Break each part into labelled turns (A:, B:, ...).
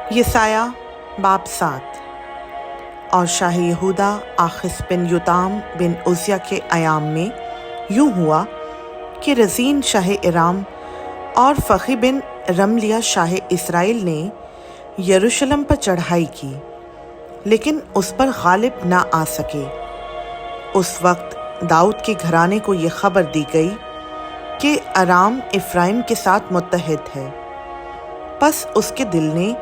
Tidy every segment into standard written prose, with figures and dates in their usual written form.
A: यसाया बाब 7। और शाह यहूदा आखिस बिन युताम बिन उज़्या के अयाम में यूँ हुआ कि रज़ीन शाह इराम और फ़खी बिन रमलिया शाह इसराइल ने यरूशलेम पर चढ़ाई की, लेकिन उस पर गालिब ना आ सके। उस वक्त दाऊद के घराने को ये खबर दी गई कि अराम इफ्राइम के साथ मुत्तहिद है। बस उसके दिल ने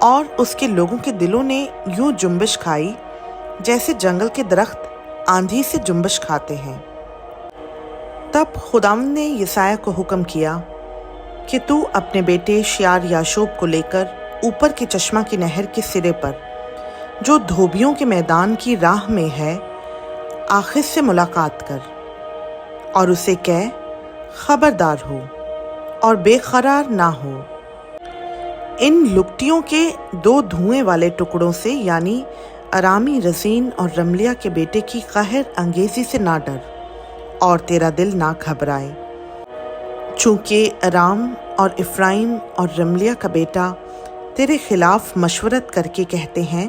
A: और उसके लोगों के दिलों ने यूं जुम्बिश खाई जैसे जंगल के दरख्त आंधी से जुम्बिश खाते हैं। तब खुदावंद ने यसाया को हुक्म किया कि तू अपने बेटे शियार याशूब को लेकर ऊपर के चश्मा की नहर के सिरे पर, जो धोबियों के मैदान की राह में है, आखिस से मुलाकात कर और उसे कह, खबरदार हो और बेकरार ना हो। इन लुकटियों के 2 धुएं वाले टुकड़ों से, यानी अरामी रज़ीन और रमलिया के बेटे की कहर अंगेजी से ना डर और तेरा दिल ना घबराए, चूँकि अराम और इफ्राइम और रमलिया का बेटा तेरे खिलाफ मशवरत करके कहते हैं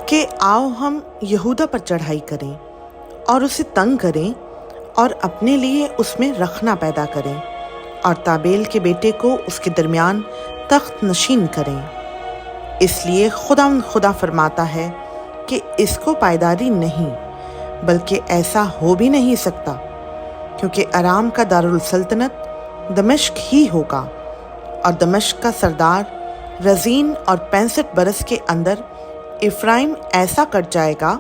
A: कि आओ हम यहूदा पर चढ़ाई करें और उसे तंग करें और अपने लिए उसमें रखना पैदा करें और ताबेल के बेटे को उसके दरमियान तख्त नशीन करें। इसलिए खुदा फरमाता है कि इसको पायदारी नहीं, बल्कि ऐसा हो भी नहीं सकता, क्योंकि अराम का दारुल सल्तनत दमिश्क ही होगा और दमिश्क का सरदार रज़ीन और 65 बरस के अंदर इफ्राइम ऐसा कट जाएगा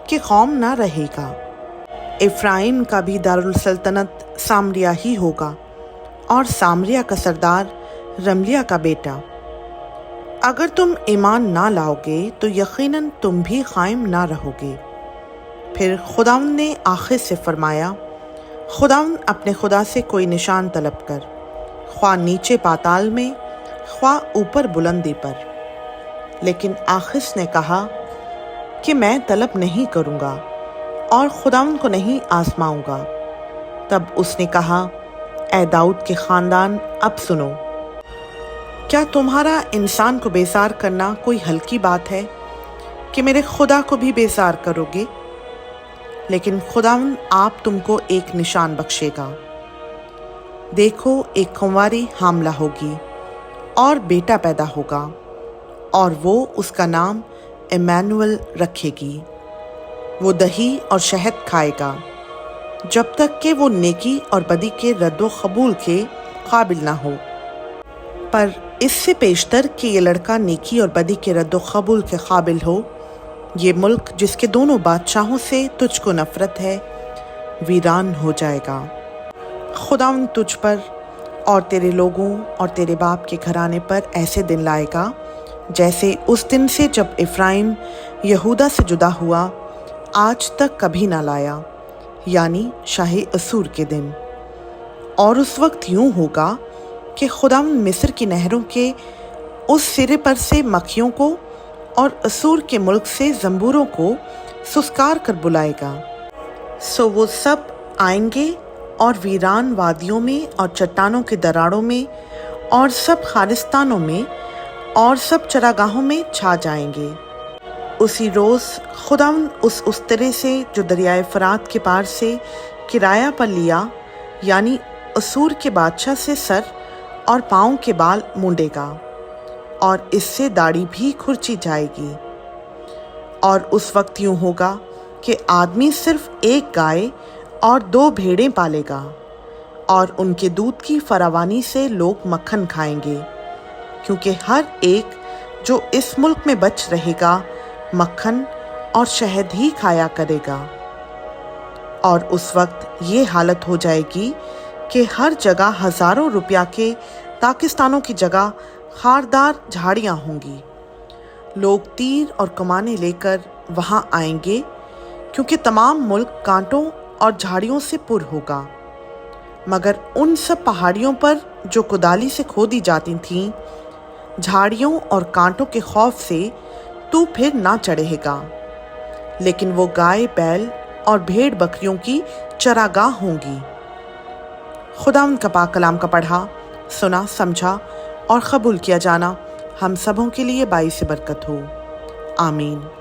A: कि कौम ना रहेगा। इफ्राइम का भी दारुल सल्तनत सामरिया ही होगा और सामरिया का सरदार रमलिया का बेटा। अगर तुम ईमान ना लाओगे तो यकीनन तुम भी कायम ना रहोगे। फिर खुदावंद ने आखिर से फरमाया, खुदावंद अपने खुदा से कोई निशान तलब कर, ख्वाह नीचे पाताल में, ख्वाह ऊपर बुलंदी पर। लेकिन आखिस ने कहा कि मैं तलब नहीं करूँगा और खुदावंद को नहीं आजमाऊँगा। तब उसने कहा, ऐ दाऊद के ख़ानदान, अब सुनो, क्या तुम्हारा इंसान को बेजार करना कोई हल्की बात है कि मेरे खुदा को भी बेजार करोगे? लेकिन खुदावंद आप तुमको एक निशान बख्शेगा। देखो, एक कुंवारी हामला होगी और बेटा पैदा होगा और वो उसका नाम इम्मानुएल रखेगी। वो दही और शहद खाएगा जब तक कि वो नेकी और बदी के रद्दो कबूल के काबिल ना हो। पर इससे पेशतर कि ये लड़का नेकी और बदी के रद्दो कबूल के काबिल हो, ये मुल्क जिसके दोनों बादशाहों से तुझको नफरत है वीरान हो जाएगा। खुदावंद तुझ पर और तेरे लोगों और तेरे बाप के घराने पर ऐसे दिन लाएगा जैसे उस दिन से जब इफ्राइम यहूदा से जुदा हुआ आज तक कभी ना लाया, यानी शाही असूर के दिन। और उस वक्त यूं होगा कि खुदावंद मिस्र की नहरों के उस सिरे पर से मक्खियों को और असूर के मुल्क से जंबूरों को सुस्कार कर बुलाएगा। सो वो सब आएंगे और वीरान वादियों में और चट्टानों के दरारों में और सब खालिस्तानों में और सब चरागाहों में छा जाएंगे। उसी रोज़ खुदावंद उस उस्तरे से जो दरियाए फरात के पार से किराया पर लिया, यानी असूर के बादशाह से सर और पाँव के बाल मूंडेगा और इससे दाढ़ी भी खुरची जाएगी। और उस वक्त यूँ होगा कि आदमी सिर्फ एक गाय और 2 भेड़ें पालेगा और उनके दूध की फरावानी से लोग मक्खन खाएंगे, क्योंकि हर एक जो इस मुल्क में बच रहेगा मक्खन और शहद ही खाया करेगा। और उस वक्त ये हालत हो जाएगी कि हर जगह हज़ारों रुपया के ताकिस्तानों की जगह खारदार झाड़ियाँ होंगी। लोग तीर और कमाने लेकर वहाँ आएंगे, क्योंकि तमाम मुल्क कांटों और झाड़ियों से पुर होगा। मगर उन सब पहाड़ियों पर जो कुदाली से खोदी जाती थीं, झाड़ियों और कांटों के खौफ से तू फिर ना चढ़ेगा, लेकिन वो गाय बैल और भेड़ बकरियों की चरागाह होंगी। खुदावंद का पाक कलाम का पढ़ा, सुना, समझा और कबूल किया जाना ہم سبوں کے لیے باعث برکت ہو۔ آمین۔